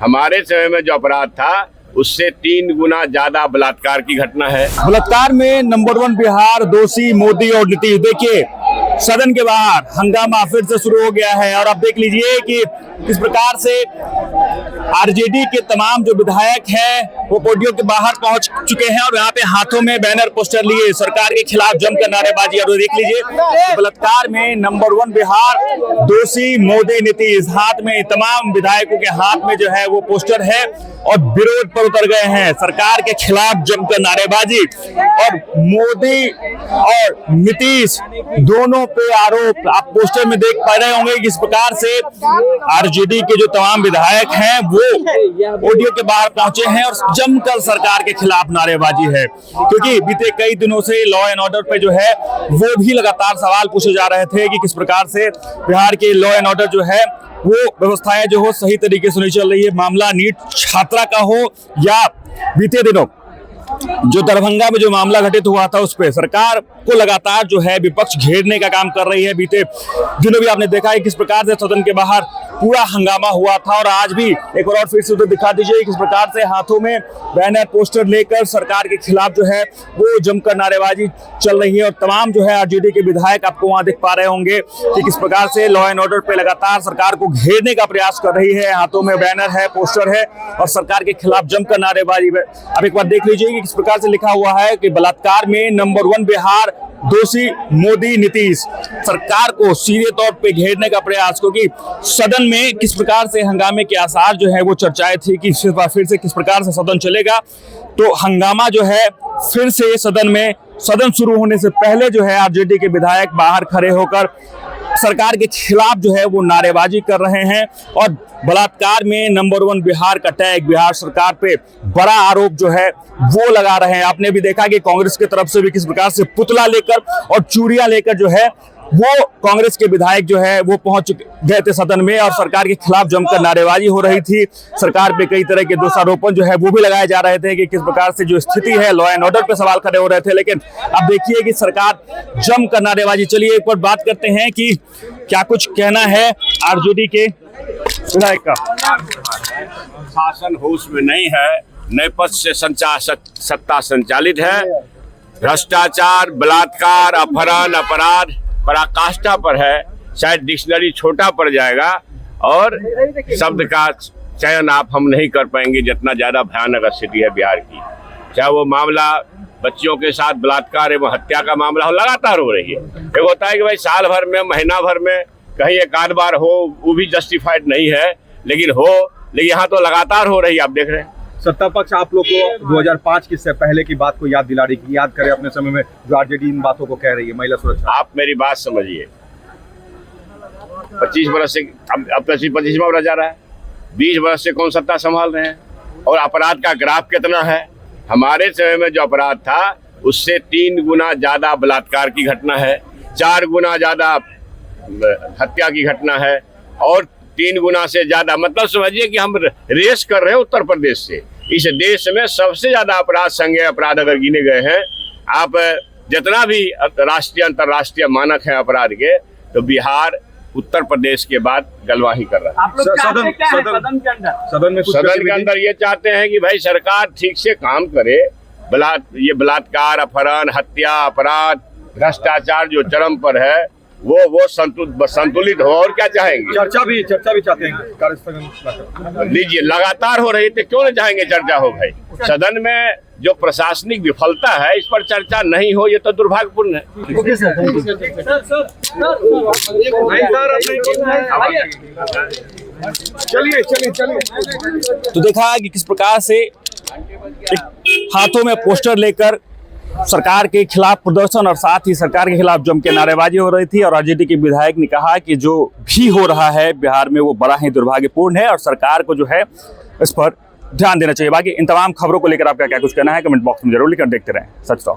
हमारे समय में जो अपराध था उससे 3 गुना ज्यादा बलात्कार की घटना है। बलात्कार में नंबर 1 बिहार, दोषी मोदी और नीतीश। देखिए सदन के बाहर हंगामा फिर से शुरू हो गया है और आप देख लीजिए कि किस प्रकार से आरजेडी के तमाम जो विधायक हैं वो पोडियम के बाहर पहुंच चुके हैं और यहाँ पे हाथों में बैनर पोस्टर लिए सरकार के खिलाफ जमकर नारेबाजी। और देख लीजिए बलात्कार में नंबर 1 बिहार, दोषी मोदी नीतीश। हाथ में तमाम विधायकों के हाथ में जो है वो पोस्टर है और विरोध पर उतर गए हैं, सरकार के खिलाफ जमकर नारेबाजी। और मोदी और नीतीश दोनों पे आरोप आप पोस्टर में देख पा रहे होंगे। किस प्रकार से आरजेडी के जो तमाम विधायक हैं वो ऑडियो के बाहर पहुंचे हैं और जमकर सरकार के खिलाफ नारेबाजी है, क्योंकि बीते कई दिनों से लॉ एंड ऑर्डर पे जो है वो भी लगातार सवाल पूछे जा रहे थे कि किस प्रकार से बिहार के लॉ एंड ऑर्डर जो है वो व्यवस्थाएं जो हो सही तरीके से नहीं चल रही है। मामला नीट छात्रा का हो या बीते दिनों जो दरभंगा में जो मामला घटित हुआ था उस पे सरकार को लगातार जो है विपक्ष घेरने का काम कर रही है। बीते दिनों भी आपने देखा है किस प्रकार से सदन के बाहर पूरा हंगामा हुआ था और आज भी एक बार और फिर से उधर दिखा दीजिए किस प्रकार से हाथों में बैनर पोस्टर लेकर सरकार के खिलाफ जो है वो जमकर नारेबाजी चल रही है। और तमाम जो है आरजेडी के विधायक आपको वहां दिख पा रहे होंगे कि किस प्रकार से लॉ एंड ऑर्डर पे लगातार सरकार को घेरने का प्रयास कर रही है। हाथों में बैनर है, पोस्टर है और सरकार के खिलाफ जमकर नारेबाजी। अब एक बार देख लीजिए कि किस प्रकार से लिखा हुआ है कि बलात्कार में नंबर 1 बिहार, दोषी मोदी नीतीश। सरकार को सीधे तौर पे घेरने का प्रयास, क्योंकि सदन में किस प्रकार से हंगामे के आसार जो है वो चर्चाएं थी कि फिर से किस प्रकार से सदन चलेगा। तो हंगामा जो है फिर से सदन शुरू होने से पहले जो है आरजेडी के विधायक बाहर खड़े होकर सरकार के खिलाफ जो है वो नारेबाजी कर रहे हैं और बलात्कार में नंबर 1 बिहार का टैग बिहार सरकार पे बड़ा आरोप जो है वो लगा रहे हैं। आपने भी देखा कि कांग्रेस की तरफ से भी किस प्रकार से पुतला लेकर और चूड़ियां लेकर जो है वो कांग्रेस के विधायक जो है वो पहुंच गए थे सदन में और सरकार के खिलाफ जमकर नारेबाजी हो रही थी। सरकार पे कई तरह के दोषारोपण जो है वो भी लगाए जा रहे थे कि किस प्रकार से जो स्थिति है लॉ एंड ऑर्डर पे सवाल खड़े हो रहे थे। लेकिन अब देखिए कि सरकार जमकर नारेबाजी। चलिए एक बार बात करते हैं कि क्या कुछ कहना है आरजेडी के विधायक का। शासन होश में नहीं है, नए पद से सत्ता संचालित है। भ्रष्टाचार, बलात्कार, अपहरण, अपराध पराकाष्ठा पर है। शायद डिक्शनरी छोटा पड़ जाएगा और शब्द का चयन हम नहीं कर पाएंगे जितना ज्यादा भयानक स्थिति है बिहार की। चाहे वो मामला बच्चियों के साथ बलात्कार एवं हत्या का मामला हो, लगातार हो रही है। एक होता है कि भाई साल भर में, महीना भर में कहीं एक आध बार हो, वो भी जस्टिफाइड नहीं है, लेकिन यहाँ तो लगातार हो रही है। आप देख रहे हैं सत्ता पक्ष आप लोग को 2005 की से पहले की बात को याद दिला रही कि याद करें अपने समय में जो आरजेडी इन बातों को कह रही है महिला सुरक्षा। आप मेरी बात समझिए, 25 वर्ष से अब 25वां वर्ष जा रहा है, 20 वर्ष से कौन सत्ता संभाल रहे हैं और अपराध का ग्राफ कितना है। हमारे समय में जो अपराध था उससे 3 गुना ज्यादा बलात्कार की घटना है, 4 गुना ज्यादा हत्या की घटना है और 3 गुना से ज्यादा, मतलब समझिए कि हम रेस कर रहे हैं उत्तर प्रदेश से। इस देश में सबसे ज्यादा अपराध, संज्ञेय अपराध अगर गिने गए हैं, आप जितना भी राष्ट्रीय अंतर्राष्ट्रीय मानक है अपराध के, तो बिहार उत्तर प्रदेश के बाद गलवाही कर रहा है। सदन के अंदर ये चाहते हैं कि भाई सरकार ठीक से काम करे। ये बलात्कार, अपहरण, हत्या, अपराध, भ्रष्टाचार जो चरम पर है वो संतुलित हो। और क्या चाहेंगे? चर्चा भी चाहते हैं कार्यस्थगन लीजिए, लगातार हो रही थी, क्यों नहीं चाहेंगे चर्चा हो भाई। सदन में जो प्रशासनिक विफलता है इस पर चर्चा नहीं हो, ये तो दुर्भाग्यपूर्ण है। चलिए। तो देखा कि किस प्रकार से हाथों में पोस्टर लेकर सरकार के खिलाफ प्रदर्शन और साथ ही सरकार के खिलाफ जम के नारेबाजी हो रही थी। और आरजेडी के विधायक ने कहा कि जो भी हो रहा है बिहार में वो बड़ा ही दुर्भाग्यपूर्ण है और सरकार को जो है इस पर ध्यान देना चाहिए। बाकी इन तमाम खबरों को लेकर आपका क्या कुछ कहना है कमेंट बॉक्स में जरूर लिखकर देखते रहें। सच तो